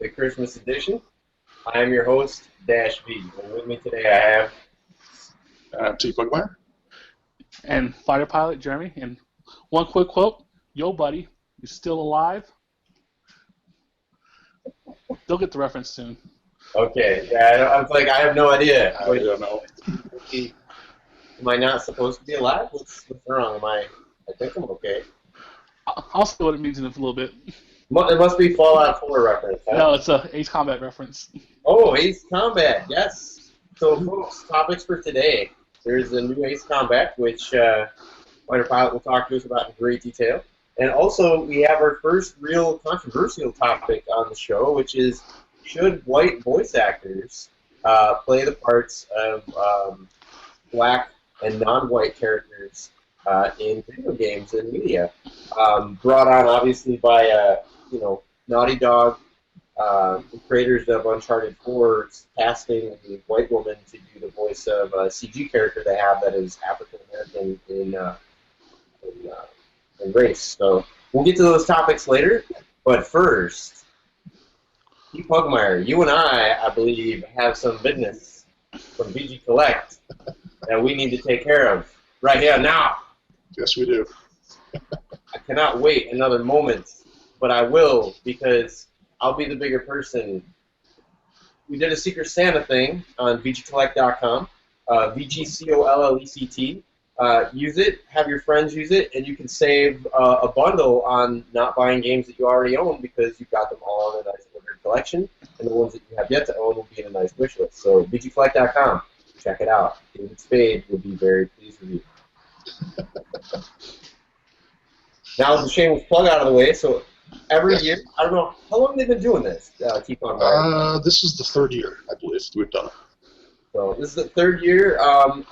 the Christmas edition. I am your host, DashV, and with me today I have TPugmire and fighter pilot Jeremy. And one quick quote: "Yo, buddy, you still alive?" They'll get the reference soon. Okay, yeah, I was like, I have no idea. I don't know. Am I not supposed to be alive? What's wrong? I think I'm okay. I'll say what it means in a little bit. It must be Fallout 4 reference, huh? No, it's a Ace Combat reference. Oh, Ace Combat, yes. So, folks, topics for today. There's a new Ace Combat, which Fighter Pilot will talk to us about in great detail. And also, we have our first real controversial topic on the show, which is, should white voice actors play the parts of black and non-white characters in video games and media? Brought on, obviously, by Naughty Dog, the creators of Uncharted 4, casting the white woman to do the voice of a CG character they have that is African American in race. So we'll get to those topics later. But first, TPugmire, you and I believe, have some business from VG Collect that we need to take care of right here now. Yes, we do. I cannot wait another moment, but I will, because I'll be the bigger person. We did a Secret Santa thing on VGCollect.com, VGCOLLECT. Use it, have your friends use it, and you can save a bundle on not buying games that you already own because you've got them all in a nice ordered collection, and the ones that you have yet to own will be in a nice wish list. So VGCollect.com, check it out. David Spade will be very pleased with you. Now the shameless plug out of the way, so every year, I don't know, how long have they been doing this, TPugmire? This is the third year, I believe, we've done it. So this is the third year.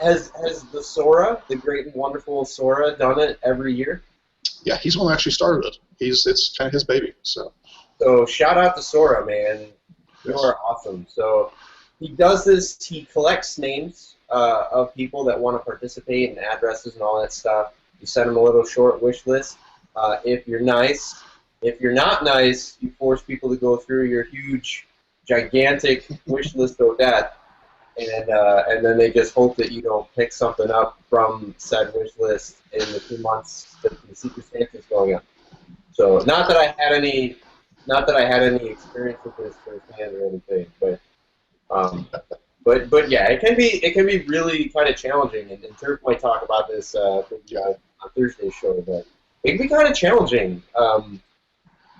Has the Sora, the great and wonderful Sora, done it every year? Yeah, he's the one that actually started it. It's kind of his baby. So shout out to Sora, man. You are awesome. So he does this. He collects names of people that want to participate and addresses and all that stuff. You send him a little short wish list. If you're nice. If you're not nice, you force people to go through your huge, gigantic wish list of death. And then they just hope that you don't pick something up from said wish list in the 2 months that the Secret Santa is going on. So not that I had any experience with this firsthand or anything, but yeah, it can be really kind of challenging. And Turk might talk about this on Thursday's show, but it can be kind of challenging,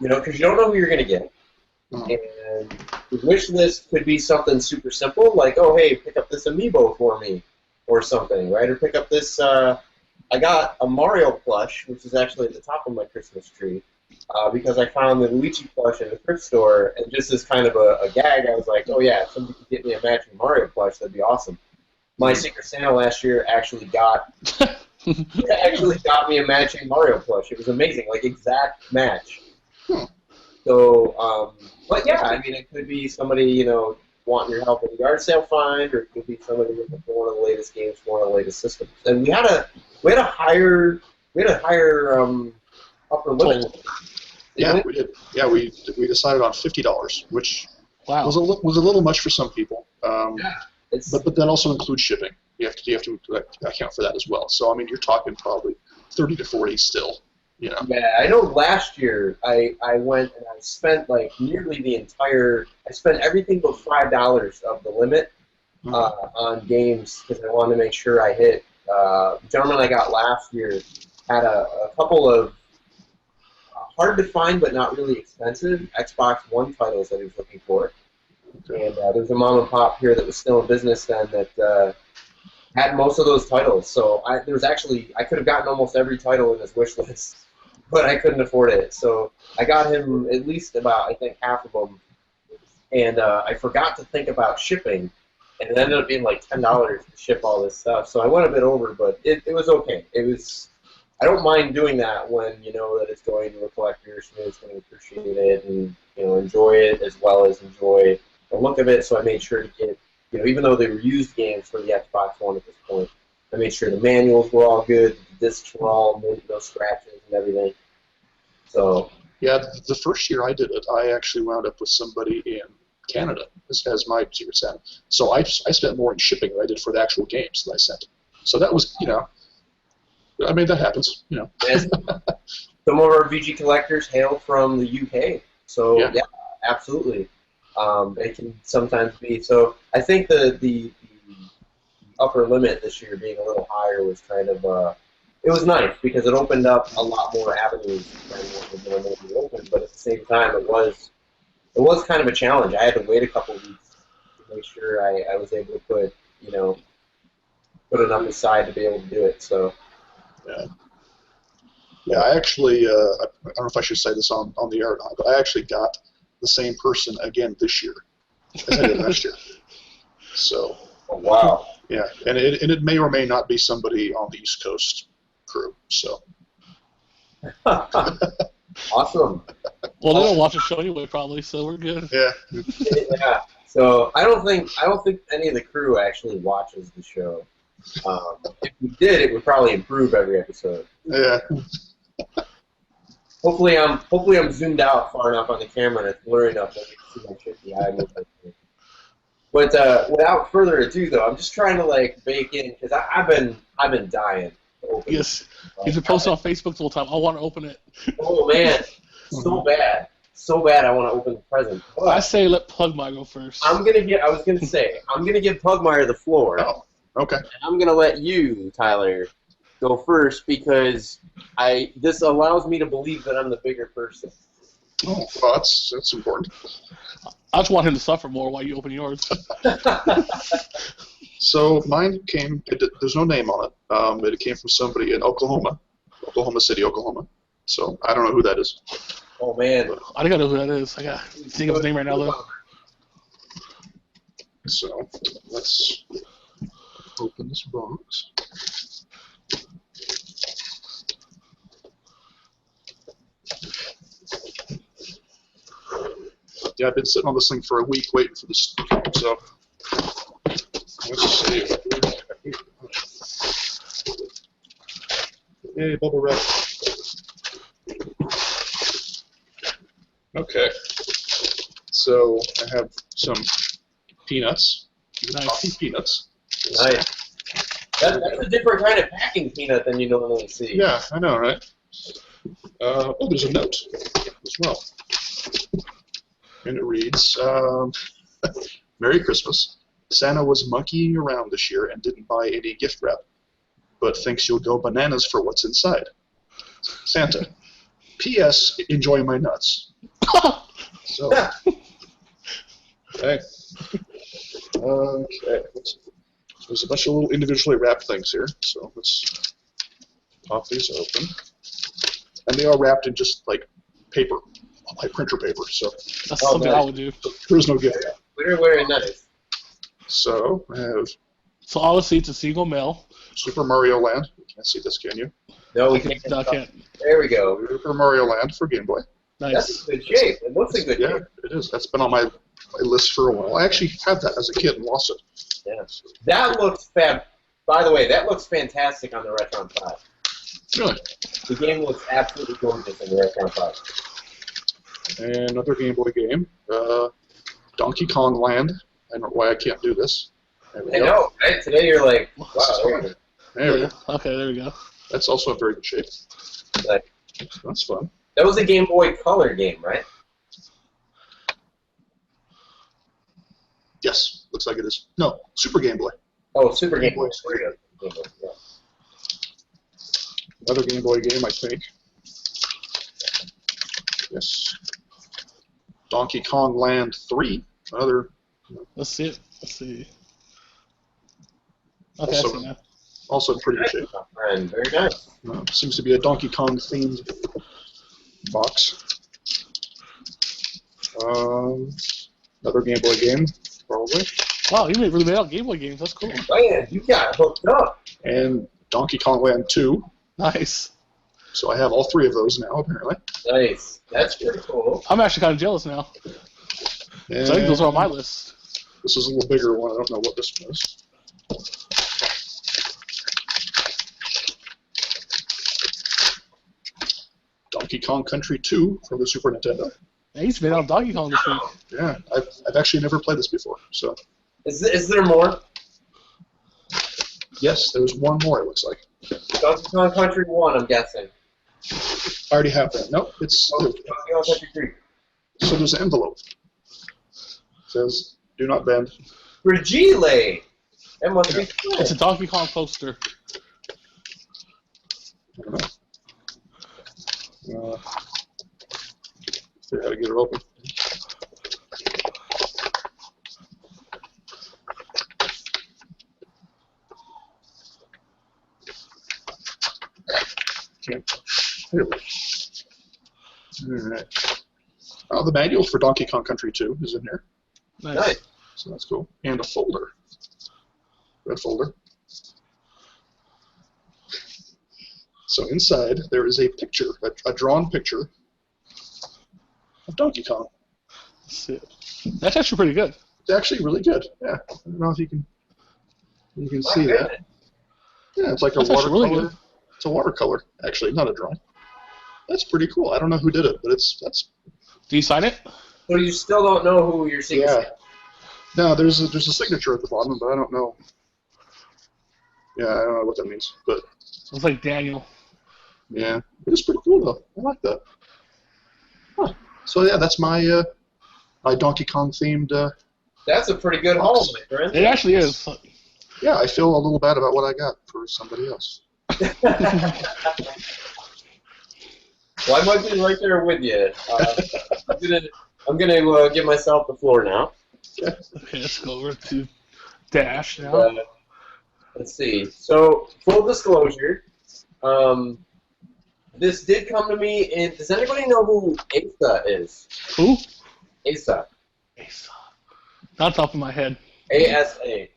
because you don't know who you're going to get. And the wish list could be something super simple, like, oh, hey, pick up this amiibo for me, or something, right? Or pick up this, I got a Mario plush, which is actually at the top of my Christmas tree, because I found the Luigi plush in the thrift store, and just as kind of a gag, I was like, oh yeah, if somebody could get me a matching Mario plush, that'd be awesome. My Secret Santa last year actually got me a matching Mario plush. It was amazing, like exact match. So, but yeah, I mean, it could be somebody, wanting your help in the yard sale find, or it could be somebody looking for one of the latest games for one of the latest systems. And we had a higher upper limit. Yeah, we did. Yeah, we decided on $50, which was a little much for some people. But that also includes shipping. You have to account for that as well. So I mean, you're talking probably 30 to 40 still. Yeah, I know last year I went and I spent like nearly the entire. I spent everything but $5 of the limit on games because I wanted to make sure I hit. The gentleman I got last year had a couple of hard to find but not really expensive Xbox One titles that he was looking for. Okay. And there was a mom and pop here that was still in business then that had most of those titles. So I could have gotten almost every title in his wish list. But I couldn't afford it, so I got him at least about, I think, half of them, and I forgot to think about shipping, and it ended up being like $10 to ship all this stuff, so I went a bit over, but it was okay. I don't mind doing that when you know that it's going to a collector, somebody's going to appreciate it and enjoy it as well as enjoy the look of it, so I made sure to get, even though they were used games for the Xbox One at this point, I made sure the manuals were all good, the discs were all no scratches and everything. So Yeah, the first year I did it, I actually wound up with somebody in Canada as my Secret Santa. So I spent more in shipping than I did for the actual games that I sent. So that was, I mean, that happens, Yes. Some of our VG collectors hail from the UK. So, yeah absolutely. It can sometimes be. So I think the upper limit this year being a little higher was kind of it was nice because it opened up a lot more avenues than what was normally open. But at the same time, it was kind of a challenge. I had to wait a couple of weeks to make sure I was able to put enough aside to be able to do it. So yeah. I actually I don't know if I should say this on the air or not, but I actually got the same person again this year as I did last year. So. Oh, wow. Yeah, and it may or may not be somebody on the East Coast crew. So. Awesome. Well, they don't watch the show anyway, probably, so we're good. Yeah. Yeah. So I don't think any of the crew actually watches the show. If we did, it would probably improve every episode. Yeah. Hopefully I'm zoomed out far enough on the camera and it's blurry enough that you can see my shifty eye movement. But without further ado, though, I'm just trying to bake in because I've been dying to open Yes, he's been posting on Facebook the whole time. I want to open it. Oh man, so bad. I want to open the present. But I say let Pugmire go first. I'm gonna give Pugmire the floor. Oh, okay. And I'm gonna let you, Tyler, go first because this allows me to believe that I'm the bigger person. Oh, well, that's important. I just want him to suffer more while you open yours. So mine came. There's no name on it. But it came from somebody in Oklahoma City, Oklahoma. So I don't know who that is. Oh man, I think I know who that is. I got to think of his name right now though. So let's open this box. Yeah, I've been sitting on this thing for a week waiting for this to come, so let's see. Hey, bubble wrap. Okay. So I have some peanuts. Nice. Toffee peanuts. nice. That's a different kind of packing peanut than you normally see. Yeah, I know, right? Oh, there's a note as well. And it reads, Merry Christmas. Santa was monkeying around this year and didn't buy any gift wrap, but thinks you'll go bananas for what's inside. Santa. P.S. Enjoy my nuts. So, okay. Okay. There's a bunch of little individually wrapped things here, so let's pop these open. And they are wrapped in just like paper, like printer paper. So that's something I would do. There's no gift. Very nice. So I have. So obviously it's a single mail. Super Mario Land. You can't see this, can you? No, we can't. No, I can't. There we go. Super Mario Land for Game Boy. Nice. That's in good shape. It looks in good shape. Yeah, it is. That's been on my list for a while. I actually had that as a kid and lost it. Yeah. That looks fab. By the way, that looks fantastic on the Retron 5. Really? The game looks absolutely gorgeous on the Retron 5. And another Game Boy game. Donkey Kong Land. I don't know why I can't do this. There we I go. know, right? Today you're like, wow, There we go. Okay, there we go. That's also in very good shape. Like, That's fun. that was a Game Boy Color game, right? Yes, looks like it is. No, Super Game Boy. Oh, Super Game Boy. Yeah. Another Game Boy game, I think. Yes. Donkey Kong Land 3. Another. Let's see it. Let's see. Okay, Also- I see now. Also in pretty good shape. Friend. Very nice. Seems to be a Donkey Kong themed box. Another Game Boy game, probably. Wow, you really made out Game Boy games. That's cool. Man, you got hooked up. And Donkey Kong Land 2. Nice. So I have all three of those now, apparently. Nice. That's pretty cool. I'm actually kind of jealous now. And So I think those are on my list. this is a little bigger one. I don't know what this one is. Donkey Kong Country 2 from the Super Nintendo. Yeah, he's been on Donkey Kong this week. Yeah, I've actually never played this before. So. Is there more? Yes, there's one more, it looks like. Donkey Kong Country 1, I'm guessing. I already have that. Nope, it's... Donkey Kong Country 3. So there's an envelope. It says, do not bend. Fragile! That must be cool. It's a Donkey Kong poster. I don't know. Figure out how to get it open. Here we go. Alright. The manual for Donkey Kong Country 2 is in here. Nice. So that's cool. And a folder. Red folder. So inside there is a picture, a drawn picture of Donkey Kong. That's actually pretty good. It's actually really good. Yeah. I don't know if you can see that. Yeah, it's like a watercolor. Really it's a watercolor, actually, not a drawing. That's pretty cool. I don't know who did it, but that's. Do you sign it? So you still don't know who your signature is? No, there's a signature at the bottom, but I don't know. Yeah, I don't know what that means, but. Looks like Daniel. Yeah, it is pretty cool though. I like that. Huh. So yeah, that's my my Donkey Kong themed. That's a pretty good haul, my friend. It actually is. Yeah, I feel a little bad about what I got for somebody else. Well, I might be right there with you. I'm gonna give myself the floor now. Okay, let's go over to Dash now. Let's see. So, full disclosure, this did come to me. Does anybody know who Asa is? Who? Asa. Asa. Not top of my head. A-S-A.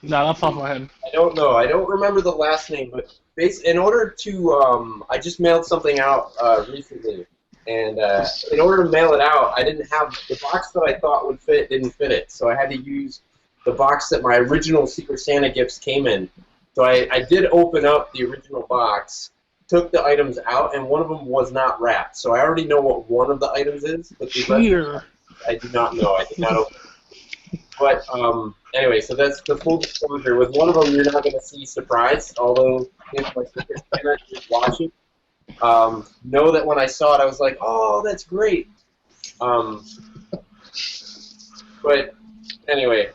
No, not top of my head. I don't know. I don't remember the last name, but in order to, I just mailed something out recently, and in order to mail it out, I didn't have the box that I thought would fit. Didn't fit it, so I had to use the box that my original Secret Santa gifts came in. So I did open up the original box, took the items out, and one of them was not wrapped. So I already know what one of the items is, but the rest I do not know. I did not open it. But anyway, so that's the full disclosure. With one of them, you're not going to see surprise, although if my Secret Santa is watching, know that when I saw it, I was like, oh, that's great. But anyway.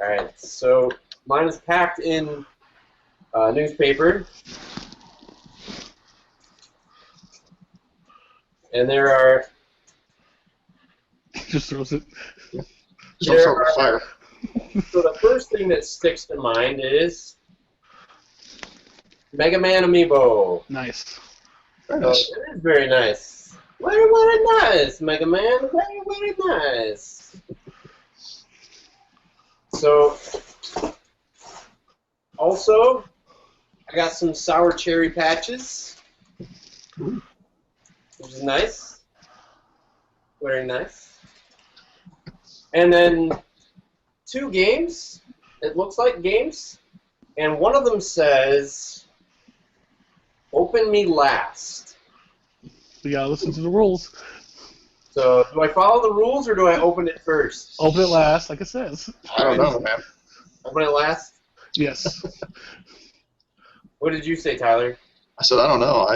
Alright, so mine is packed in newspaper. And there are... Just throws it. Just throw it fire. So the first thing that sticks to mind is Mega Man Amiibo. Nice. Very nice. So it is very nice. Very, very nice, Mega Man. Very, very nice. So, also, I got some sour cherry patches, which is nice. Very nice. And then 2 games. It looks like games. And one of them says, "Open me last." We gotta listen to the rules. So, do I follow the rules or do I open it first? Open it last, like it says. I don't know, man. Open it last? Yes. What did you say, Tyler? I said I don't know.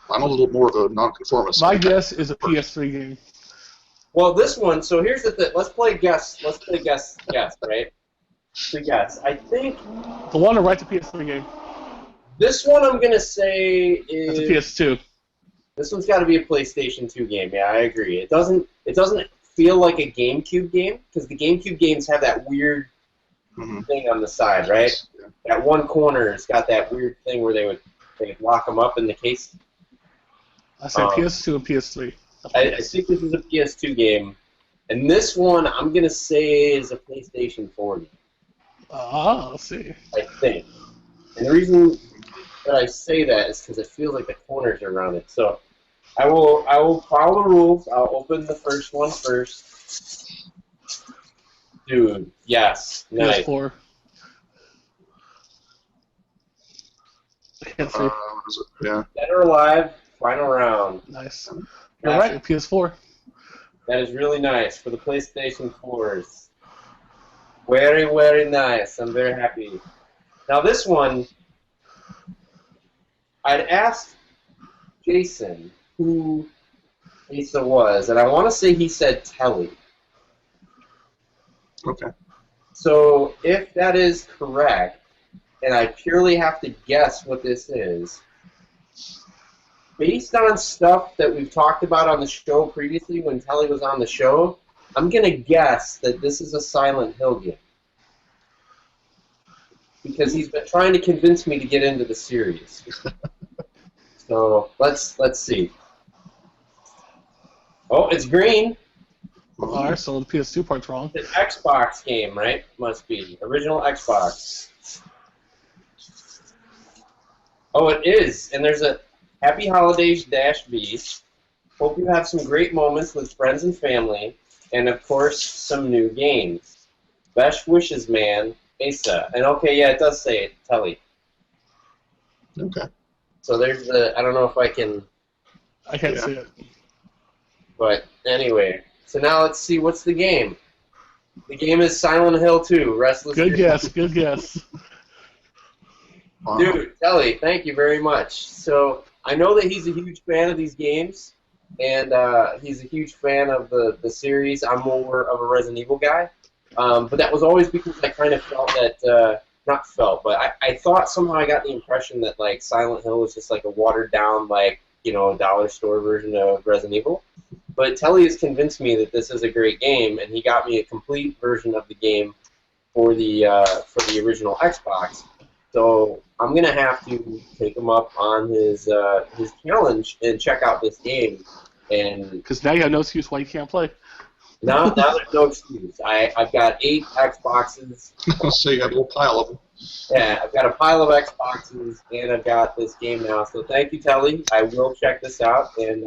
I'm a little more of a nonconformist. My guess is a PS3 game. Well, this one. So here's the thing. Let's play guess. Let's play guess. Guess, right? So guess. I think The one to write the PS3 game. this one I'm gonna say is. That's a PS2. This one's got to be a PlayStation 2 game. Yeah, I agree. It doesn't feel like a GameCube game because the GameCube games have that weird thing on the side, right? Yeah. That one corner has got that weird thing where they would lock them up in the case. I said PS2 and PS3. I think this is a PS2 game, and this one I'm gonna say is a PlayStation 4 game. I'll see. I think, and the reason that I say that is because it feels like the corners are rounded. So I will follow the rules. I'll open the first one first. Dude, yes, nice. PS4. I can't see. What is it? Yeah. Dead or Alive, final round. Nice. You're right, PS4. That is really nice for the PlayStation 4s. Very, very nice. I'm very happy. Now this one, I'd asked Jason who Asa was, and I want to say he said Telly. Okay. So if that is correct, and I purely have to guess what this is, based on stuff that we've talked about on the show previously when Telly was on the show, I'm going to guess that this is a Silent Hill game. Because he's been trying to convince me to get into the series. So let's see. Oh, it's green. Alright, so the PS2 part's wrong. It's an Xbox game, right? Must be. Original Xbox. Oh, it is. And there's a Happy Holidays DashV. Hope you have some great moments with friends and family. And, of course, some new games. Best wishes, man. Asa. And, okay, yeah, it does say it. Telly. Okay. So there's the... I don't know if I can... I can't see it. But, anyway... So now let's see, what's the game? The game is Silent Hill 2, Restless Good Dream. guess, good guess. Wow. Dude, Telly, thank you very much. So I know that he's a huge fan of these games, and he's a huge fan of the series. I'm more of a Resident Evil guy. But that was always because I kind of felt that, not felt, but I thought somehow I got the impression that, like, Silent Hill was just like a watered-down, like, you know, dollar store version of Resident Evil. But Telly has convinced me that this is a great game, and he got me a complete version of the game for the original Xbox. So I'm gonna have to take him up on his challenge and check out this game. And because now you have no excuse why you can't play. now there's no excuse. I've got 8 Xboxes. So you have a little pile of them. Yeah, I've got a pile of Xboxes, and I've got this game now. So thank you, Telly. I will check this out, and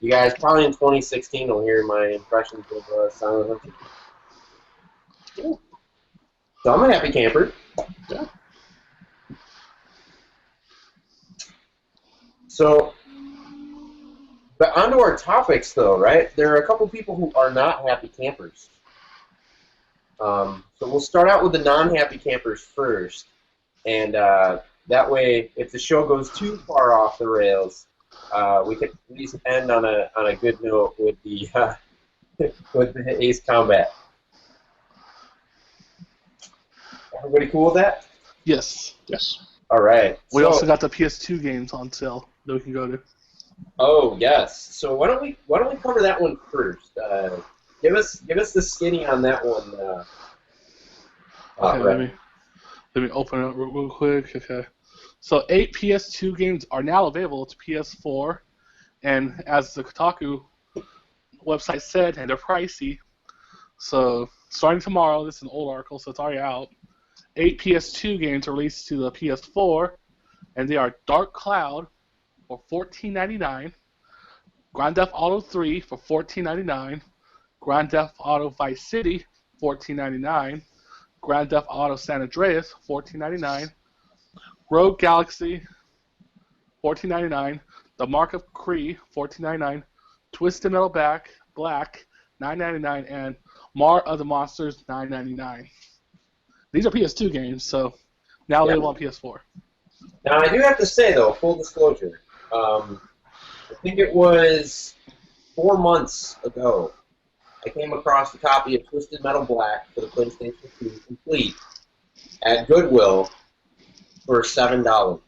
you guys probably in 2016 will hear my impressions of Silent Hill. Cool. So I'm a happy camper. Yeah. So, but onto our topics, though, right? There are a couple people who are not happy campers. So we'll start out with the non-happy campers first, and that way, if the show goes too far off the rails, we can at least end on a good note with the with the Ace Combat. Everybody cool with that? Yes. Yes. All right. We So- also got the PS2 games on sale that we can go to. Oh yes. So why don't we cover that one first? Give us the skinny on that one. Okay, Brett. let me open it up real quick. Okay. So 8 PS2 games are now available to PS4, and as the Kotaku website said, and they're pricey. So starting tomorrow, this is an old article, so it's already out. 8 PS2 games are released to the PS4, and they are Dark Cloud for $14.99, Grand Theft Auto 3 for $14.99, Grand Theft Auto Vice City $14.99, Grand Theft Auto San Andreas $14.99, Rogue Galaxy $14.99, The Mark of Kree $14.99, Twisted Metal Black $9.99, and Mar of the Monsters $9.99. These are PS2 games, so now they want PS4. Now I do have to say though, full disclosure, I think it was 4 months ago, I came across a copy of Twisted Metal Black for the PlayStation 2 complete at Goodwill for $7.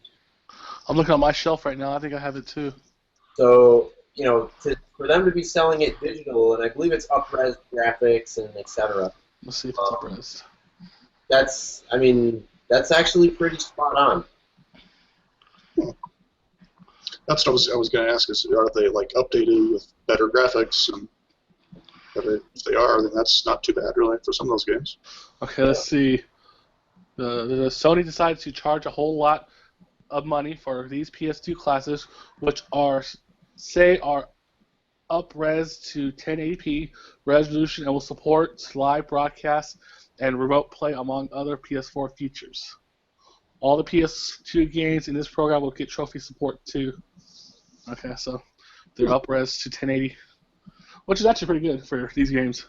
I'm looking on my shelf right now. I think I have it too. So, you know, for them to be selling it digital, and I believe it's up-res graphics and etc. Let's see if it's up-res. That's actually pretty spot on. That's what I was going to ask. Is are they like updated with better graphics? And if they are, then that's not too bad, really, for some of those games. Okay, let's see. The Sony decided to charge a whole lot of money for these PS2 classes, which are up-res to 1080p resolution and will support live broadcast and remote play among other PS4 features. All the PS2 games in this program will get trophy support too. Okay, so they're up-res to 1080, which is actually pretty good for these games.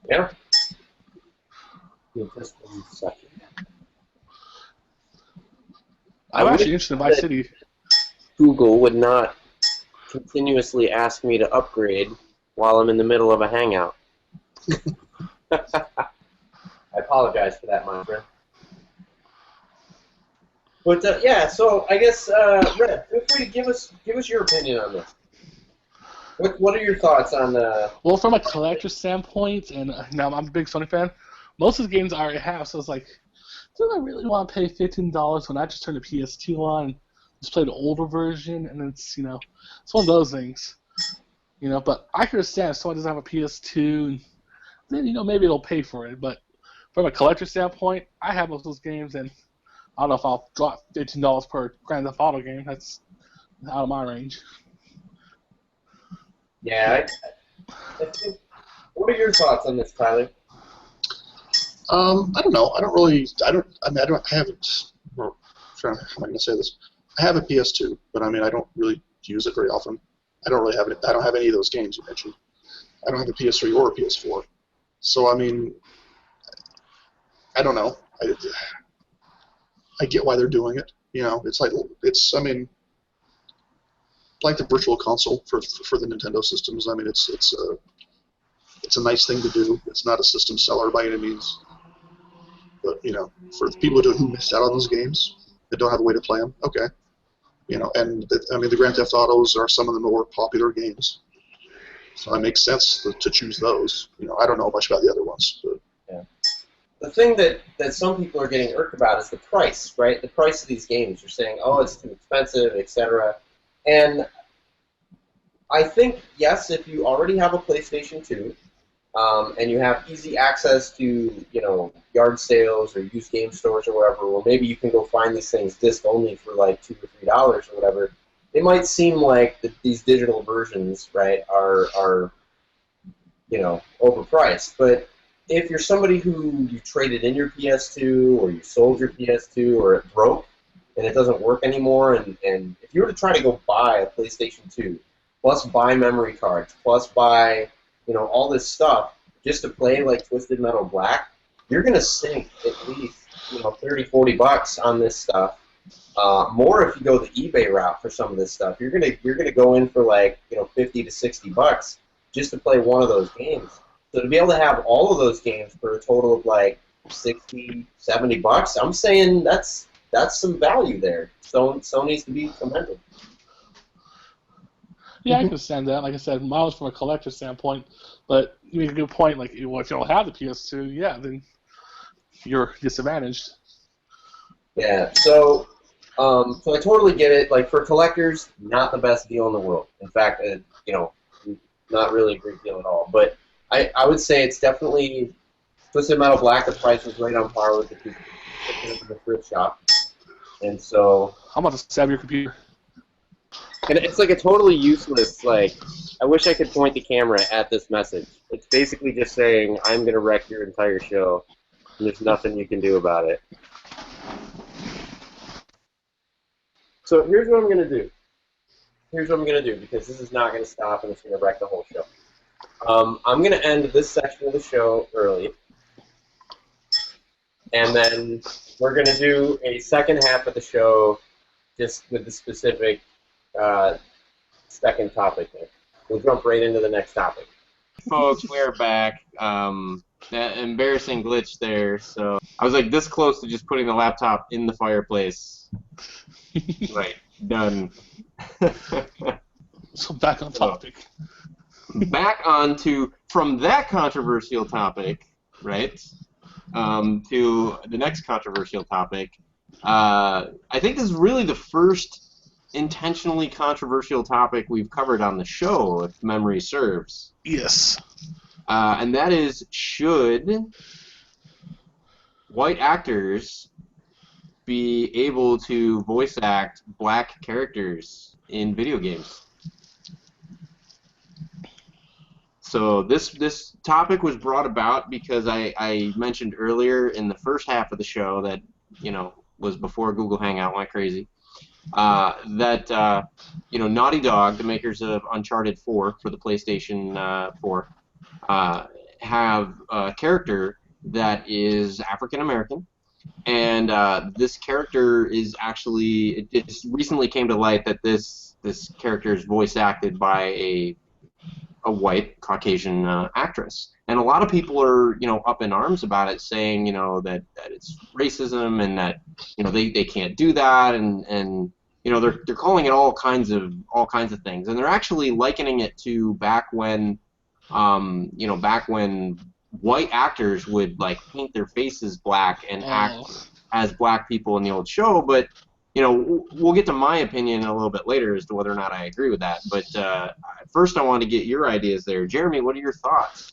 Yeah. Just 1 second. I'm actually interested in Vice City. Google would not continuously ask me to upgrade while I'm in the middle of a hangout. I apologize for that, my friend. But yeah, so I guess Red, feel free to give us your opinion on this. What are your thoughts on Well, from a collector standpoint, and now I'm a big Sony fan, most of the games I already have, so it's like, do I really want to pay $15 when I just turn the PS2 on and just play the older version? And it's, you know, it's one of those things. You know, but I can understand if someone doesn't have a PS2, then, you know, maybe they'll pay for it. But from a collector standpoint, I have most of those games, and I don't know if I'll drop $15 per Grand Theft Auto game. That's out of my range. Yeah. What are your thoughts on this, Tyler? I don't know. I haven't. How am I going to say this? I have a PS2, but I mean, I don't really use it very often. I don't really have it. I don't have any of those games you mentioned. I don't have a PS3 or a PS4. So I mean, I don't know. I get why they're doing it. You know, I mean, like the Virtual Console for the Nintendo systems. I mean, it's a nice thing to do. It's not a system seller by any means. But, you know, for the people who missed out on those games that don't have a way to play them, okay. You know, and I mean, the Grand Theft Autos are some of the more popular games. So it makes sense to choose those. You know, I don't know much about the other ones. But. Yeah. The thing that some people are getting irked about is the price, right? The price of these games. You're saying, oh, it's too expensive, etc. And I think, yes, if you already have a PlayStation 2, and you have easy access to, you know, yard sales or used game stores or wherever, or maybe you can go find these things disc only for like $2 or $3 or whatever. It might seem like these digital versions, right, are you know, overpriced. But if you're somebody who you traded in your PS2 or you sold your PS2 or it broke and it doesn't work anymore, and if you were to try to go buy a PlayStation 2 plus buy memory cards plus buy, you know, all this stuff just to play like Twisted Metal Black, you're going to sink at least, you know, $30-$40 on this stuff. More if you go the eBay route for some of this stuff. You're gonna go in for like, you know, $50 to $60 just to play one of those games. So to be able to have all of those games for a total of like $60, $70, I'm saying that's some value there. So needs to be commended. Yeah, I can understand that. Like I said, mine was from a collector standpoint, but you make a good point. Like, well, if you don't have the PS2, yeah, then you're disadvantaged. Yeah. So I totally get it. Like for collectors, not the best deal in the world. In fact, you know, not really a great deal at all. But I would say it's definitely Twisted Metal Black. The price was right on par with the thrift shop, and so I'm about to stab your computer. And it's like a totally useless, like, I wish I could point the camera at this message. It's basically just saying, I'm going to wreck your entire show, and there's nothing you can do about it. So here's what I'm going to do. Here's what I'm going to do, because this is not going to stop, and it's going to wreck the whole show. I'm going to end this section of the show early, and then we're going to do a second half of the show just with the specific second topic there. We'll jump right into the next topic. Folks, we're back. That embarrassing glitch there. So I was like this close to just putting the laptop in the fireplace. Right, done. So back on topic. Back on to, from that controversial topic, right, to the next controversial topic. I think this is really the first intentionally controversial topic we've covered on the show, if memory serves. Yes. And that is, should white actors be able to voice act black characters in video games. So this topic was brought about because I mentioned earlier in the first half of the show that, was before Google Hangout went crazy, that Naughty Dog, the makers of Uncharted 4 for the PlayStation 4, have a character that is African American, and this character is actually, it just recently came to light that this character is voice acted by a white Caucasian actress, and a lot of people are up in arms about it, saying that it's racism and that they can't do that, and they're calling it all kinds of things, and they're actually likening it to back when white actors would paint their faces black and act as black people in the old show. But we'll get to my opinion a little bit later as to whether or not I agree with that. But first, I want to get your ideas there. Jeremy, what are your thoughts?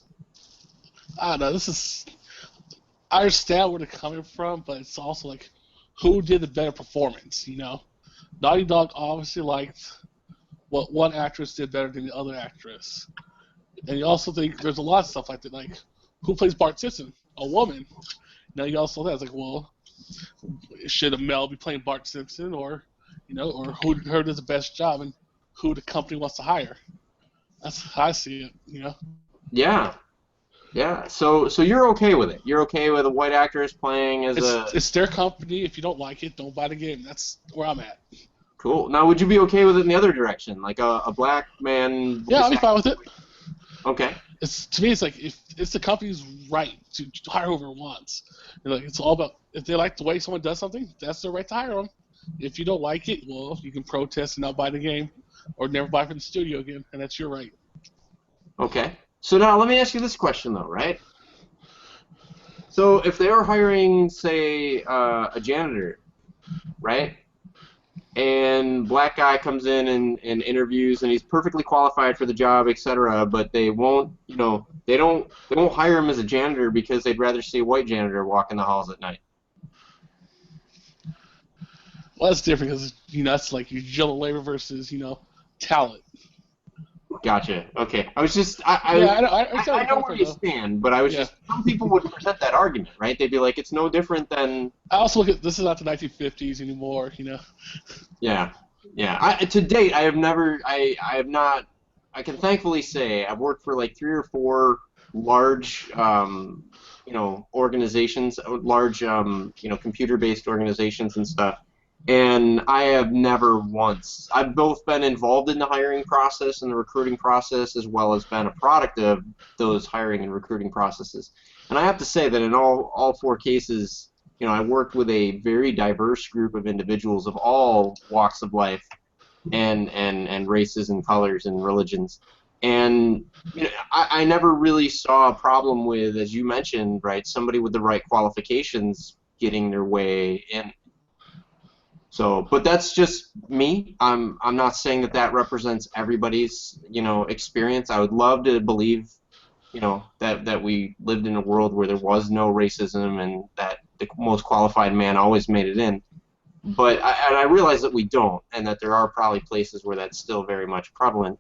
I don't know. I understand where they're coming from, but it's also who did the better performance? Naughty Dog obviously liked what one actress did better than the other actress, and you also think there's a lot of stuff like that, who plays Bart Simpson? A woman. Now you also that's well, should a male be playing Bart Simpson, or who does the best job and who the company wants to hire? That's how I see it. Yeah. So you're okay with it? You're okay with a white actress playing as It's their company. If you don't like it, don't buy the game. That's where I'm at. Cool. Now, would you be okay with it in the other direction, like a black man? Yeah, I'll be fine with it. Okay. To me, it's if it's the company's right to hire whoever it wants. It's all about, if they like the way someone does something, that's their right to hire them. If you don't like it, well, you can protest and not buy the game, or never buy from the studio again, and that's your right. Okay. So now let me ask you this question, though, right? So if they are hiring, say, a janitor, right? And black guy comes in and interviews, and he's perfectly qualified for the job, etc. But they won't, they won't hire him as a janitor because they'd rather see a white janitor walk in the halls at night. Well, that's different because that's your general labor versus talent. Gotcha. Okay. I was just I know where you stand, but I was just, some people would present that argument, right? They'd be like, it's no different than. I also look at, this is not the 1950s anymore, Yeah. To date, I have never. I have not. I can thankfully say I've worked for 3 or 4 large, organizations, large, computer-based organizations and stuff. And I have never once. I've both been involved in the hiring process and the recruiting process, as well as been a product of those hiring and recruiting processes. And I have to say that in all 4 cases, I worked with a very diverse group of individuals of all walks of life, and races and colors and religions. And I never really saw a problem with, as you mentioned, right, somebody with the right qualifications getting their way in. So, but that's just me. I'm not saying that represents everybody's experience. I would love to believe that we lived in a world where there was no racism and that the most qualified man always made it in. But I realize that we don't, and that there are probably places where that's still very much prevalent.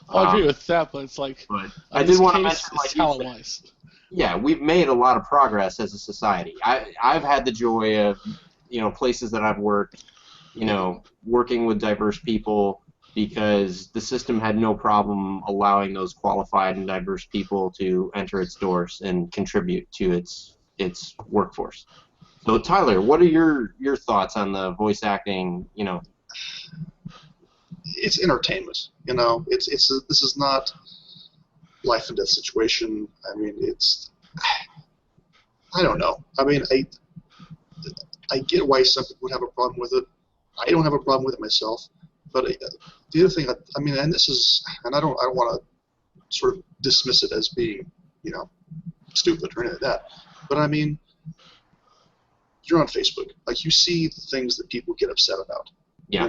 I agree with that, but it's But I did want to mention, talent-wise. Yeah, we've made a lot of progress as a society. I've had the joy of places that I've worked, working with diverse people, because the system had no problem allowing those qualified and diverse people to enter its doors and contribute to its workforce. So Tyler, what are your thoughts on the voice acting? It's entertainment. This is not life and death situation. I mean, I don't know. I mean, I get why some people would have a problem with it. I don't have a problem with it myself. But the other thing, I mean, and I don't want to sort of dismiss it as being, stupid or anything like that. But I mean, you're on Facebook. You see the things that people get upset about. Yeah.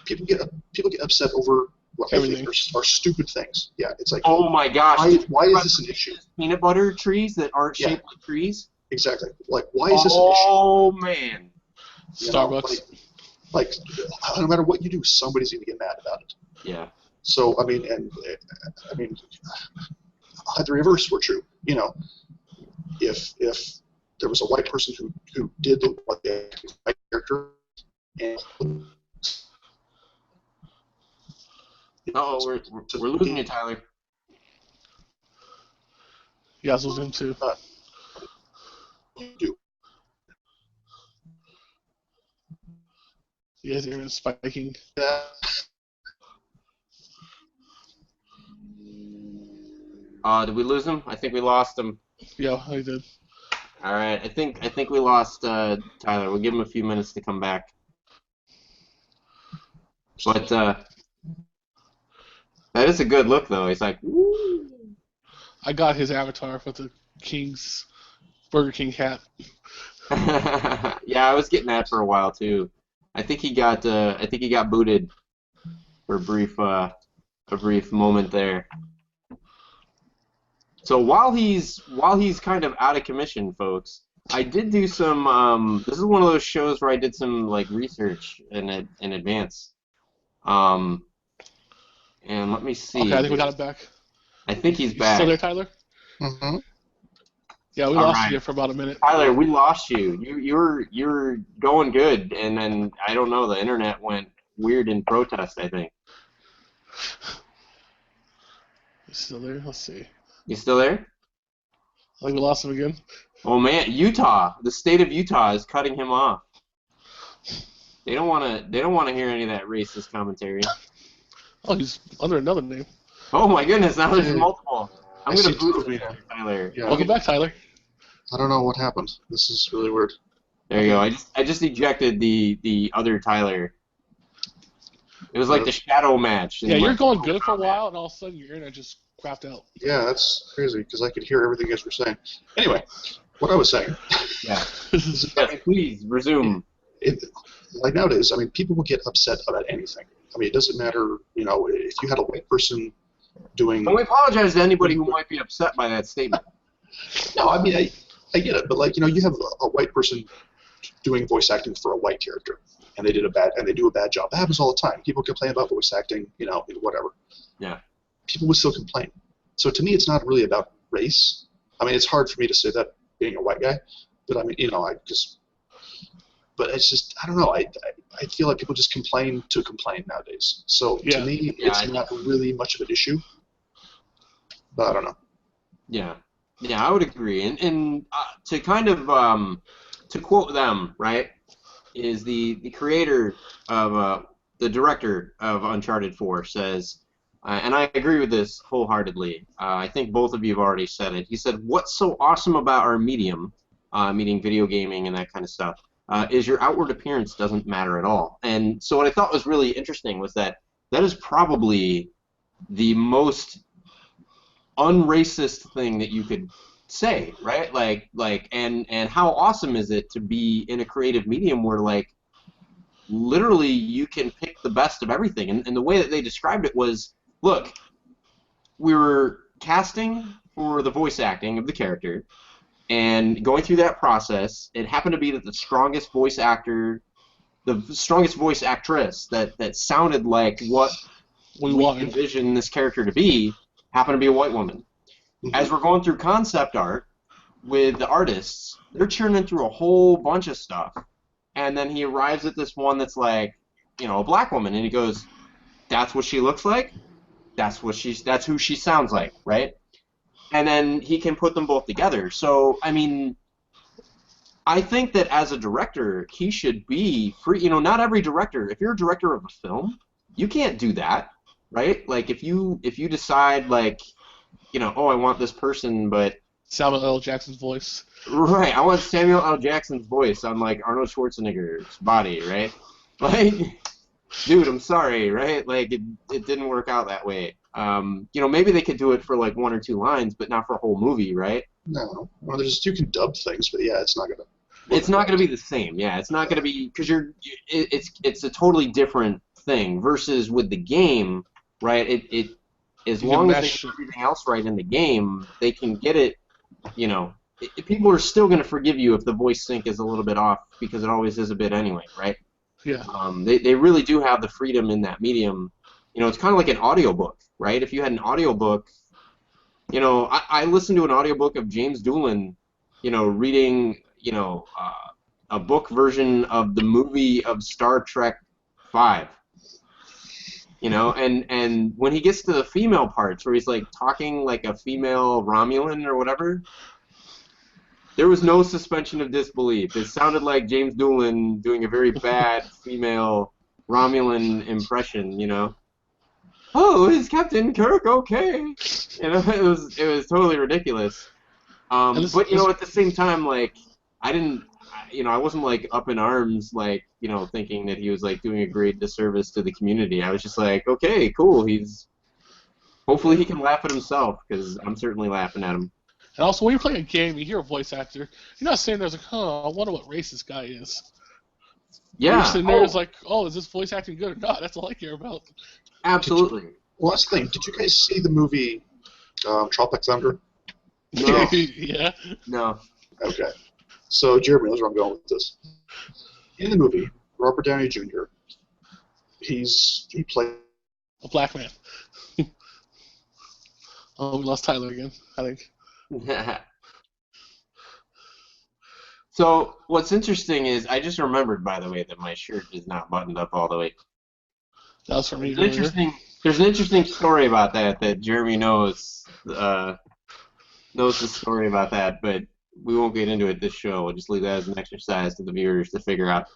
People get upset over what I think are stupid things. Yeah, it's oh my gosh, why is this an issue? Peanut butter trees that aren't shaped like trees. Exactly. Why is this an issue? Oh man. Starbucks. Like, no matter what you do, somebody's going to get mad about it. Yeah. So, I mean, had the reverse were true, if there was a white person who did the white character, and we're losing you, Tyler. Yeah, I was losing him too. Do. You guys are spiking. Did we lose him? I think we lost him. Yeah, I did. All right, I think we lost Tyler. We'll give him a few minutes to come back. But that is a good look, though. He's like, woo. I got his avatar with the Burger King hat. Yeah, I was getting that for a while too. I think he got booted for a brief moment there. So while he's kind of out of commission, folks, I did do some. This is one of those shows where I did some like research in advance. And let me see. Okay, I think we got him back. I think he's You back. still there, Tyler? Mm-hmm. Yeah, we lost you for about a minute. Tyler, we lost you. You're going good, and then I don't know. The internet went weird in protest, I think. You still there? Let's see. You still there? I think we lost him again. Oh man, Utah. The state of Utah is cutting him off. They don't want to hear any of that racist commentary. Oh, he's under another name. Oh my goodness! Now there's multiple. I'm gonna boot you. Tyler. Yeah. Welcome back, Tyler. I don't know what happened. This is really weird. There you go. I just ejected the other Tyler. It was like the shadow match. Yeah, you're going good for a while, and all of a sudden your internet just crapped out. Yeah, that's crazy because I could hear everything you guys were saying. Anyway, what I was saying. Yeah. Yes, please resume. Like nowadays, I mean, people will get upset about anything. I mean, it doesn't matter, if you had a white person doing. And we apologize to anybody who might be upset by that statement. No, I mean, I get it, but you have a white person doing voice acting for a white character, and they do a bad job. That happens all the time. People complain about voice acting, whatever. Yeah. People will still complain. So to me, it's not really about race. I mean, it's hard for me to say that being a white guy, but I mean, but it's just, I don't know. I feel like people just complain to complain nowadays. So to me, it's not really much of an issue. But I don't know. Yeah. Yeah, I would agree. And to kind of to quote them, right, is the creator of the director of Uncharted 4 says, and I agree with this wholeheartedly. I think both of you have already said it. He said, "What's so awesome about our medium, meaning video gaming and that kind of stuff, is your outward appearance doesn't matter at all." And so what I thought was really interesting was that is probably the most unracist thing that you could say, right? And how awesome is it to be in a creative medium where literally you can pick the best of everything. And the way that they described it was, look, we were casting for the voice acting of the character, and going through that process, it happened to be that the strongest voice actor, the strongest voice actress that sounded like what we envisioned this character to be, happened to be a white woman. As we're going through concept art with the artists, they're churning through a whole bunch of stuff, and then he arrives at this one that's like, a black woman, and he goes, "That's what she looks like. That's who she sounds like, right?" And then he can put them both together. So, I mean, I think that as a director, he should be free. Not every director. If you're a director of a film, you can't do that, right? Like if you decide oh, I want this person, but Samuel L. Jackson's voice. Right, I want Samuel L. Jackson's voice on Arnold Schwarzenegger's body, right? Dude, I'm sorry, right? It didn't work out that way. Maybe they could do it for 1 or 2 lines, but not for a whole movie, right? No. Well, you can dub things, but yeah, it's not gonna. It's not gonna be the same. Yeah, it's not gonna be because it's a totally different thing versus with the game, right? As long as they get everything else right in the game, they can get it, people are still going to forgive you if the voice sync is a little bit off, because it always is a bit anyway, right? Yeah. They really do have the freedom in that medium. You know, it's kind of like an audiobook, right? If you had an audiobook, you know, I listened to an audiobook of James Doolen, you know, reading, you know, a book version of the movie of Star Trek V. You know, and when he gets to the female parts where he's like talking like a female Romulan or whatever, there was no suspension of disbelief. It sounded like James Doolan doing a very bad female Romulan impression, you know. Oh, is Captain Kirk okay? You know, it was totally ridiculous. But you know, at the same time, like I wasn't like up in arms, like, you know, thinking that he was like doing a great disservice to the community. I was just like, okay, cool. Hopefully he can laugh at himself, because I'm certainly laughing at him. And also, when you're playing a game, you hear a voice actor, you're not sitting there like, I wonder what race this guy is. Yeah. You're sitting there like, is this voice acting good or not? That's all I care about. Absolutely. Well, that's the thing. Did you guys see the movie Tropic Thunder? No. Yeah. No. Okay. So, Jeremy knows where I'm going with this. In the movie, Robert Downey Jr., he played a black man. Oh, we lost Tyler again, I think. So, what's interesting is, I just remembered, by the way, that my shirt is not buttoned up all the way. That was for me. There's an interesting story about that Jeremy knows. Knows the story about that, but we won't get into it this show. We'll just leave that as an exercise to the viewers to figure out.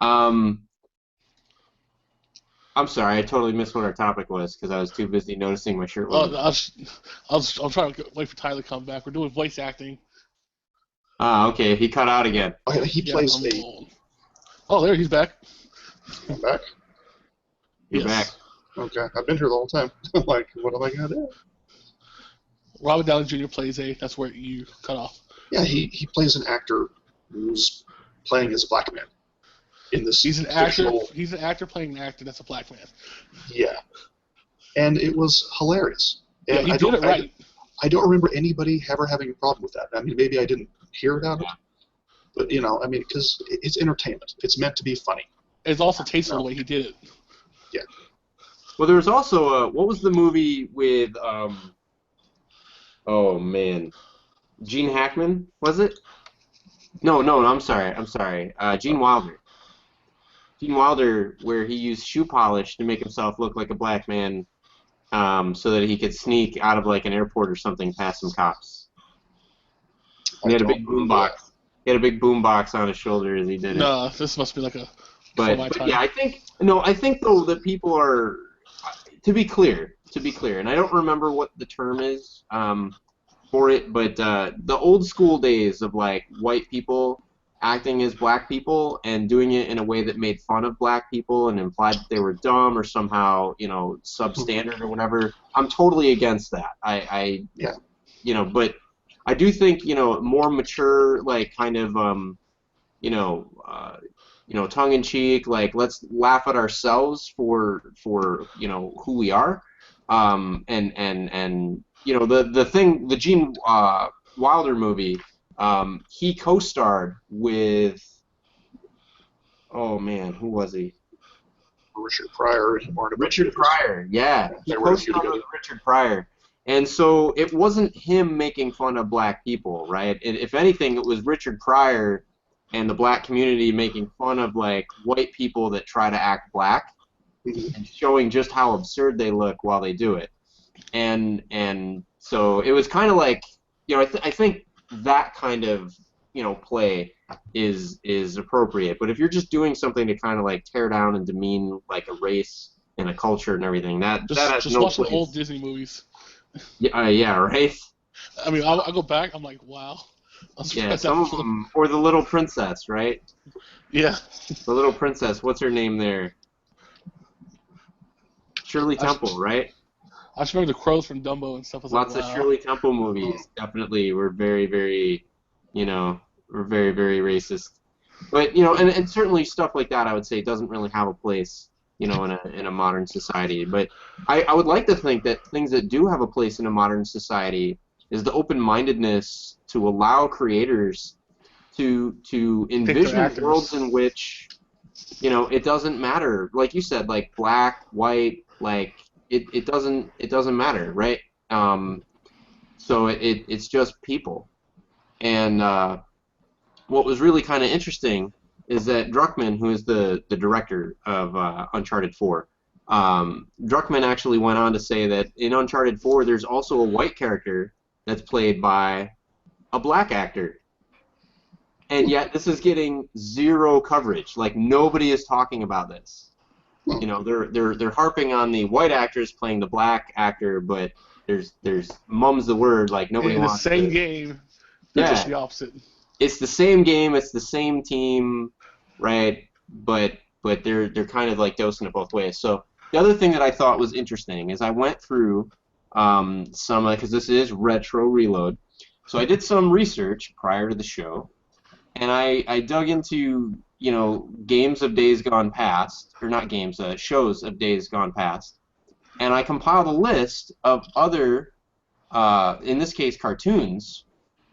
I'm sorry, I totally missed what our topic was because I was too busy noticing my shirt. I'm trying to wait for Tyler to come back. We're doing voice acting. Ah, okay. He cut out again. Okay, he plays Oh, there, he's back. I'm back? You're back. Okay, I've been here the whole time. I'm like, what am I going to do? Robert Downey Jr. plays that's where you cut off. Yeah, he plays an actor who's playing as a black man. In this He's an actor playing an actor that's a black man. Yeah. And it was hilarious. And he did it right. I don't remember anybody ever having a problem with that. I mean, maybe I didn't hear about it. But, you know, I mean, because it's entertainment. It's meant to be funny. It's also tasteful the way he did it. Yeah. Well, there was also, what was the movie with, oh, man. Gene Hackman, was it? No, I'm sorry. Gene Wilder. Gene Wilder, where he used shoe polish to make himself look like a black man, so that he could sneak out of like an airport or something past some cops. He had a big boombox. He had a big boombox on his shoulder as he did it. No, this must be like a. But yeah, I think though that people are, to be clear, and I don't remember what the term is for it, but the old school days of like white people acting as black people and doing it in a way that made fun of black people and implied that they were dumb or somehow, you know, substandard or whatever. I'm totally against that. You know, but I do think, you know, more mature, like kind of, you know, tongue in cheek, like let's laugh at ourselves for you know who we are, and you know the Gene Wilder movie. He co-starred with, oh man, who was he? Richard Pryor. Richard Pryor, yeah. He co-starred with Richard Pryor. And so it wasn't him making fun of black people, right? If anything, it was Richard Pryor and the black community making fun of like white people that try to act black and showing just how absurd they look while they do it. And so it was kind of like, you know, I think that kind of, you know, play is appropriate. But if you're just doing something to kind of like tear down and demean like a race and a culture and everything, that has just no watch place. the old Disney movies. Yeah, right. I mean, I go back. I'm like, wow. Yeah, some of them, or the Little Princess, right? Yeah. The Little Princess. What's her name there? Shirley Temple, right? I just remember the crows from Dumbo and stuff. Lots of Shirley Temple movies definitely were very, very, you know, were very, very racist. But you know, and certainly stuff like that, I would say, doesn't really have a place, you know, in a modern society. But I would like to think that things that do have a place in a modern society is the open-mindedness to allow creators to envision worlds in which, you know, it doesn't matter, like you said, like black, white, like it doesn't matter, right? So it's just people. And what was really kind of interesting is that Druckmann, who is the director of Uncharted 4, Druckmann actually went on to say that in Uncharted 4 there's also a white character that's played by a black actor. And yet this is getting zero coverage. Like, nobody is talking about this. You know, they're harping on the white actors playing the black actor, but there's mum's the word, like nobody wants the same game. They're just the opposite. It's the same game, it's the same team, right? But they're kind of like dosing it both ways. So the other thing that I thought was interesting is I went through some, because this is Retro Reload, so I did some research prior to the show, and I dug into, you know, games of days gone past, or not games, shows of days gone past, and I compiled a list of other, in this case, cartoons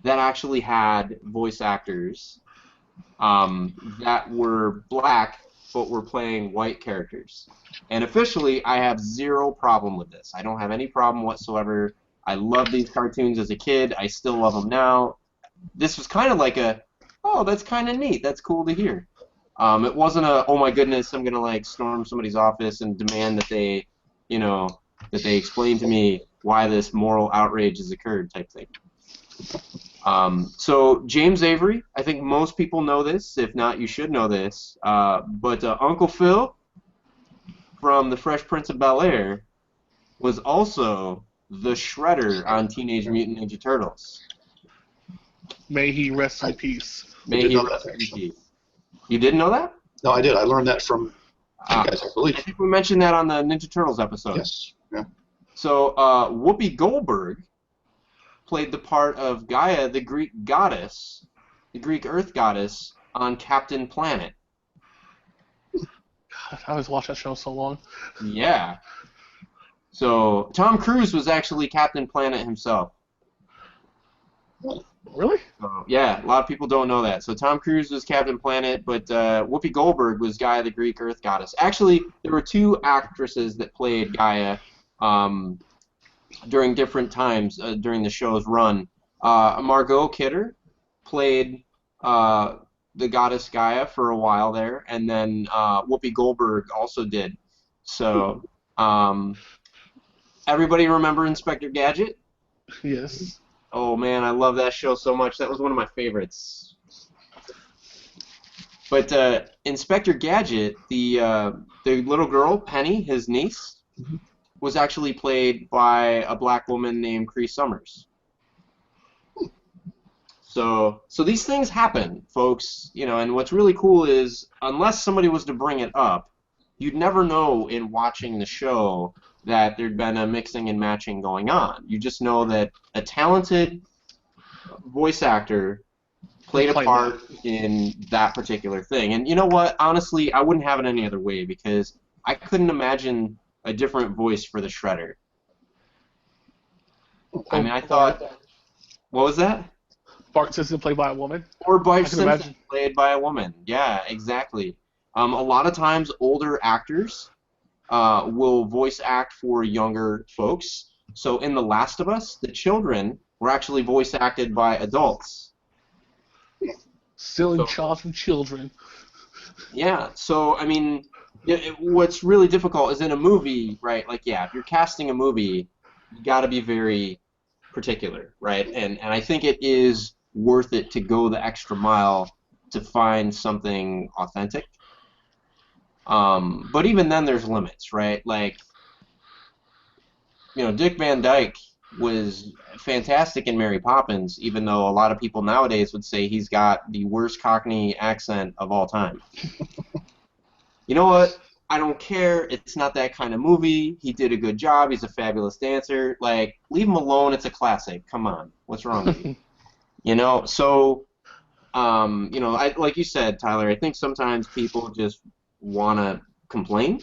that actually had voice actors that were black but were playing white characters. And officially, I have zero problem with this. I don't have any problem whatsoever. I loved these cartoons as a kid. I still love them now. This was kind of like a, oh, that's kind of neat. That's cool to hear. It wasn't a, oh my goodness, I'm gonna like storm somebody's office and demand that they, you know, that they explain to me why this moral outrage has occurred type thing. So James Avery, I think most people know this. If not, you should know this. But Uncle Phil from The Fresh Prince of Bel-Air was also the Shredder on Teenage Mutant Ninja Turtles. May he rest in peace. May he rest in peace. You didn't know that? No, I did. I learned that from you guys, I believe. I think we mentioned that on the Ninja Turtles episode. Yes. Yeah. So Whoopi Goldberg played the part of Gaia, the Greek goddess, the Greek Earth goddess, on Captain Planet. God, I always watched that show so long. Yeah. So Tom Cruise was actually Captain Planet himself. Really? So, yeah, a lot of people don't know that. So Tom Cruise was Captain Planet, but Whoopi Goldberg was Gaia, the Greek Earth goddess. Actually, there were two actresses that played Gaia during different times during the show's run. Margot Kidder played the goddess Gaia for a while there, and then Whoopi Goldberg also did. So, everybody remember Inspector Gadget? Yes. Oh man, I love that show so much. That was one of my favorites. But Inspector Gadget, the little girl, Penny, his niece, was actually played by a black woman named Cree Summers. So these things happen, folks. You know, and what's really cool is, unless somebody was to bring it up, you'd never know in watching the show that there'd been a mixing and matching going on. You just know that a talented voice actor played a part in that particular thing. And you know what? Honestly, I wouldn't have it any other way, because I couldn't imagine a different voice for the Shredder. I mean, I thought... What was that? Bart Simpson played by a woman? Or Bart Simpson played by a woman. Yeah, exactly. A lot of times, older actors will voice act for younger folks. So in The Last of Us, the children were actually voice acted by adults. Still in charge of children. Yeah, so, I mean, what's really difficult is in a movie, right? Like, yeah, if you're casting a movie, you got to be very particular, right? And I think it is worth it to go the extra mile to find something authentic. But even then, there's limits, right? Like, you know, Dick Van Dyke was fantastic in Mary Poppins, even though a lot of people nowadays would say he's got the worst Cockney accent of all time. You know what? I don't care. It's not that kind of movie. He did a good job. He's a fabulous dancer. Like, leave him alone. It's a classic. Come on. What's wrong with you? You know, so, you know, like you said, Tyler, I think sometimes people just want to complain,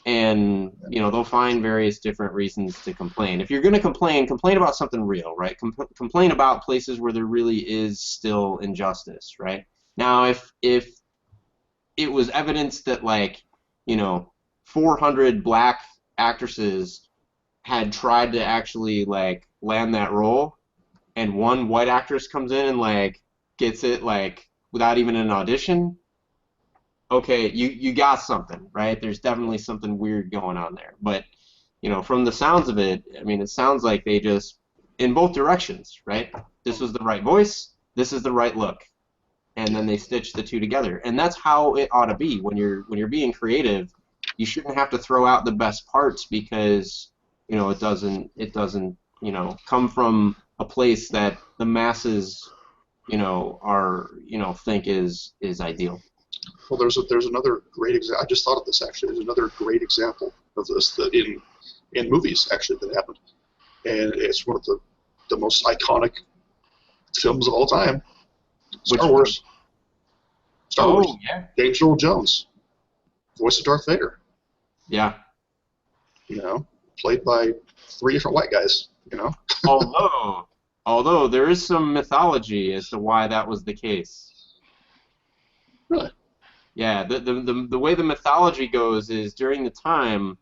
and they'll find various different reasons to complain. If you're going to complain about something real, right? Complain about places where there really is still injustice, right? Now, if it was evidence that 400 black actresses had tried to actually land that role, and one white actress comes in and gets it without even an audition, okay, you got something, right? There's definitely something weird going on there. But from the sounds of it, I mean, it sounds like they just in both directions, right? This was the right voice, this is the right look, and then they stitch the two together. And that's how it ought to be when you're being creative. You shouldn't have to throw out the best parts because it doesn't come from a place that the masses are think is ideal. Well, there's another great example. I just thought of this actually. There's another great example of this that in movies actually that happened, and it's one of the most iconic films of all time. Star Wars. Star Wars. Yeah. James Earl Jones, voice of Darth Vader. Yeah. Played by 3 different white guys. Although there is some mythology as to why that was the case. Really? Yeah, the way the mythology goes is during the time,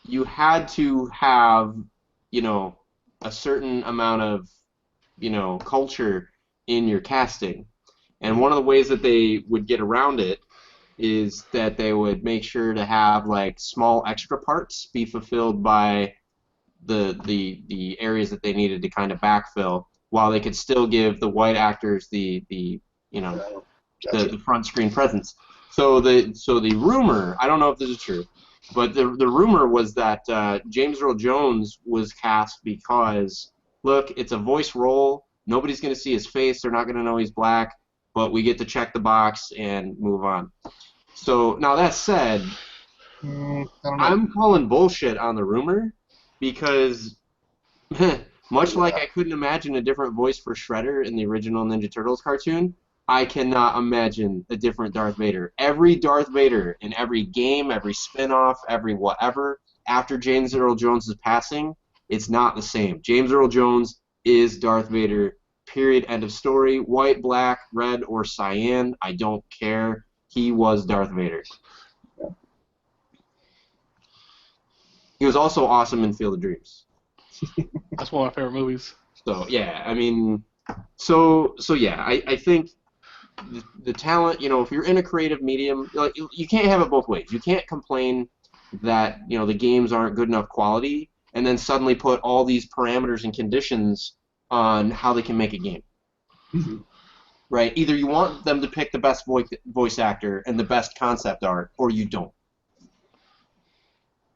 you had to have, a certain amount of, culture in your casting. And one of the ways that they would get around it is that they would make sure to have small extra parts be fulfilled by the areas that they needed to kind of backfill, while they could still give the white actors the front screen presence. So the rumor, I don't know if this is true, but the rumor was that James Earl Jones was cast because, look, it's a voice role. Nobody's going to see his face. They're not going to know he's black, but we get to check the box and move on. So now that said, I'm calling bullshit on the rumor because much like I couldn't imagine a different voice for Shredder in the original Ninja Turtles cartoon, I cannot imagine a different Darth Vader. Every Darth Vader in every game, every spin-off, every whatever, after James Earl Jones' passing, it's not the same. James Earl Jones is Darth Vader, period, end of story. White, black, red, or cyan, I don't care. He was Darth Vader. Yeah. He was also awesome in Field of Dreams. That's one of my favorite movies. So, yeah, I mean, so yeah, I think the talent, if you're in a creative medium, you can't have it both ways. You can't complain that, the games aren't good enough quality and then suddenly put all these parameters and conditions on how they can make a game. Mm-hmm. Right? Either you want them to pick the best voice actor and the best concept art, or you don't.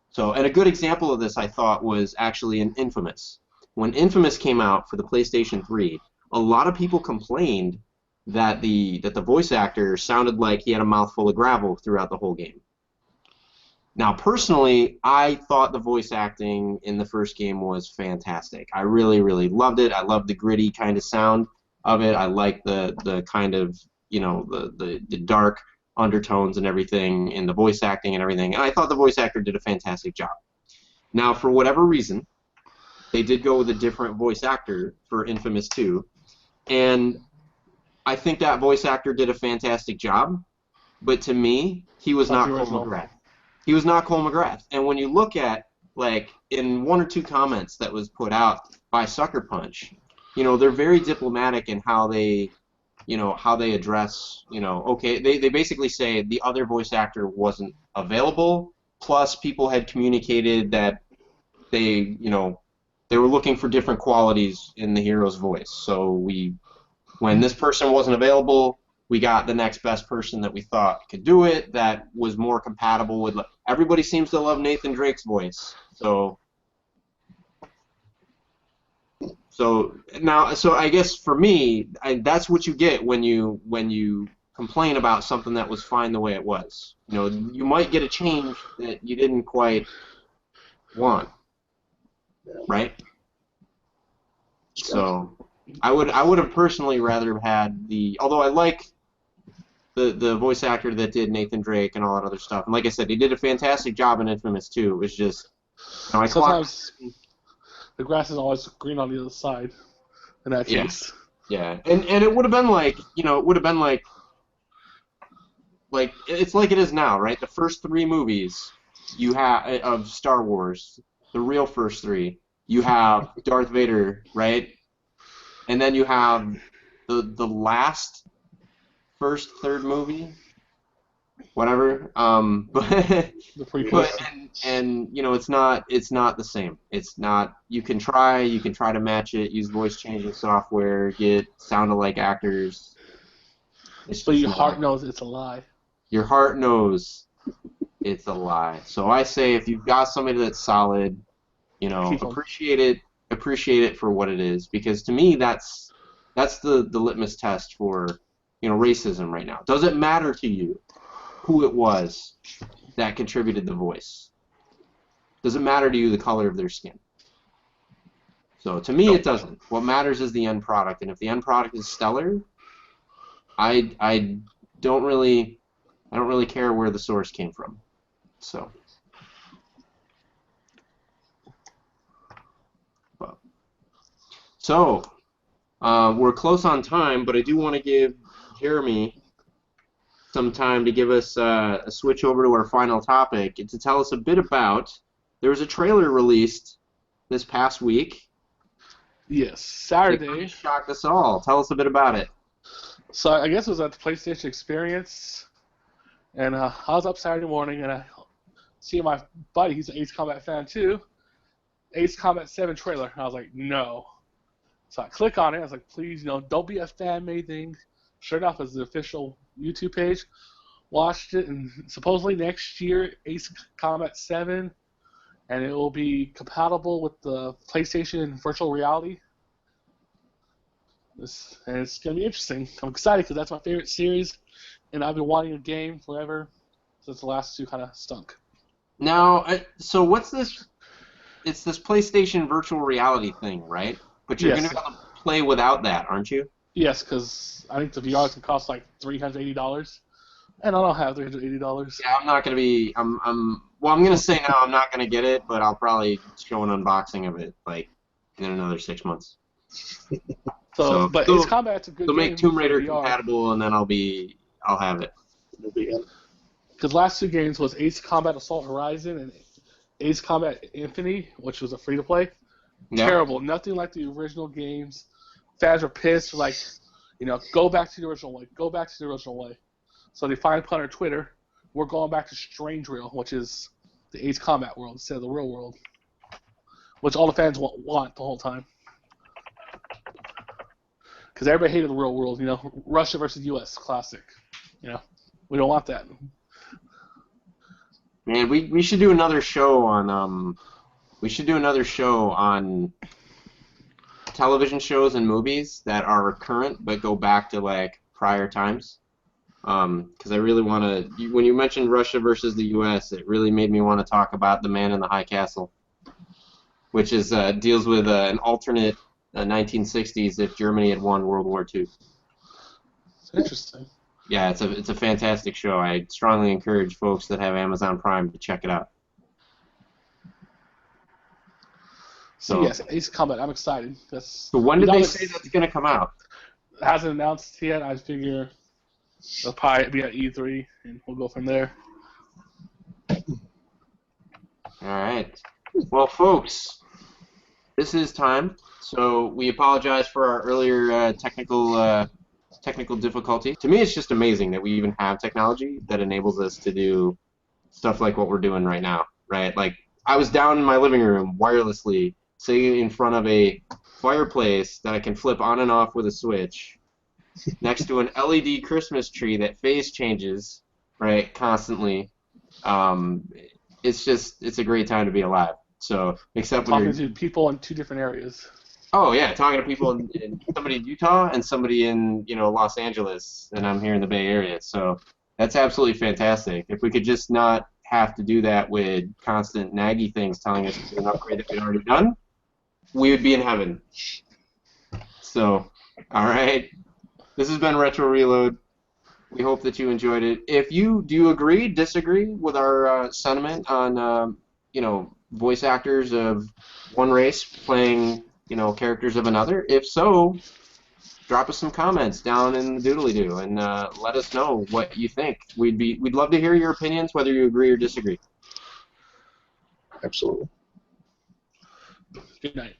So, and a good example of this, I thought, was actually in Infamous. When Infamous came out for the PlayStation 3, a lot of people complained that the voice actor sounded like he had a mouthful of gravel throughout the whole game. Now, personally, I thought the voice acting in the first game was fantastic. I really, really loved it. I loved the gritty kind of sound of it. I liked the kind of, the dark undertones and everything in the voice acting and everything. And I thought the voice actor did a fantastic job. Now, for whatever reason, they did go with a different voice actor for Infamous 2. And I think that voice actor did a fantastic job. But to me, he was not Cole McGrath. He was not Cole McGrath. And when you look at, in 1 or 2 comments that was put out by Sucker Punch, they're very diplomatic in how they address, okay, they basically say the other voice actor wasn't available, plus people had communicated that they were looking for different qualities in the hero's voice. So when this person wasn't available, we got the next best person that we thought could do it that was more compatible with. Everybody seems to love Nathan Drake's voice. So I guess for me, that's what you get when you complain about something that was fine the way it was. You might get a change that you didn't quite want, right? So I would have personally rather had although I like the voice actor that did Nathan Drake and all that other stuff. And like I said, he did a fantastic job in Infamous 2. It was just, sometimes the grass is always green on the other side in that case. Yeah, and it would have been like, it's like it is now, right? The first 3 movies you have of Star Wars, the real first 3, you have Darth Vader, right? And then you have the last third movie, whatever. But the prequel. And it's not the same. It's not. You can try to match it, use voice changing software, get sound-alike actors. But your heart knows it's a lie. Your heart knows it's a lie. So I say, if you've got somebody that's solid, appreciate it for what it is, because to me that's the litmus test for racism right now. Does it matter to you who it was that contributed the voice? Does it matter to you the color of their skin? So to me, it doesn't. What matters is the end product, and if the end product is stellar, I don't really care where the source came from. So we're close on time, but I do want to give Jeremy some time to give us a switch over to our final topic and to tell us a bit about. There was a trailer released this past week. Yes, Saturday. It shocked us all. Tell us a bit about it. So I guess it was at the PlayStation Experience, and I was up Saturday morning, and I see my buddy, he's an Ace Combat fan too, Ace Combat 7 trailer, and I was like, no. So I click on it, I was like, please, don't be a fan-made thing. Sure enough, it's the official YouTube page. Watched it, and supposedly next year, Ace Combat 7, and it will be compatible with the PlayStation Virtual Reality. And it's going to be interesting. I'm excited because that's my favorite series, and I've been wanting a game forever since the last 2 kind of stunk. Now, so what's this? It's this PlayStation Virtual Reality thing, right? But you're going to be able to play without that, aren't you? Yes, because I think the VR can cost like $380, and I don't have $380. Yeah, I'm not going to be. I'm going to say now I'm not going to get it, but I'll probably show an unboxing of it like in another 6 months. But Ace Combat's a good game. They'll make Tomb Raider compatible, and then I'll have it. Because last 2 games was Ace Combat Assault Horizon and Ace Combat Infinity, which was a free-to-play. Yeah. Terrible. Nothing like the original games. Fans were pissed, like, go back to the original way. Go back to the original way. So they finally put on Twitter, we're going back to Strange Real, which is the Ace Combat world instead of the real world, which all the fans want the whole time. Because everybody hated the real world, Russia versus U.S. classic. We don't want that. Man, we should do another show on television shows and movies that are current but go back to like prior times. Because I really want to. When you mentioned Russia versus the U.S., it really made me want to talk about The Man in the High Castle, which is deals with an alternate 1960s if Germany had won World War II. It's interesting. Yeah, it's a fantastic show. I strongly encourage folks that have Amazon Prime to check it out. So yes, Ace Combat. I'm excited. So when did they say that's going to come out? It hasn't announced yet. I figure it'll probably be at E3, and we'll go from there. All right. Well, folks, this is time. So we apologize for our earlier technical difficulty. To me, it's just amazing that we even have technology that enables us to do stuff like what we're doing right now, right? Like, I was down in my living room wirelessly, sitting in front of a fireplace that I can flip on and off with a switch, next to an LED Christmas tree that phase changes, right, constantly. It's a great time to be alive. So, except when talking to people in 2 different areas. Oh yeah, talking to people in somebody in Utah and somebody in Los Angeles, and I'm here in the Bay Area. So that's absolutely fantastic. If we could just not have to do that with constant naggy things telling us to do an upgrade that we'd already done, we would be in heaven. So, all right, this has been Retro Reload. We hope that you enjoyed it. If you do agree, disagree with our sentiment on, voice actors of one race playing, characters of another, if so, drop us some comments down in the doodly-doo and let us know what you think. We'd love to hear your opinions, whether you agree or disagree. Absolutely. Good night.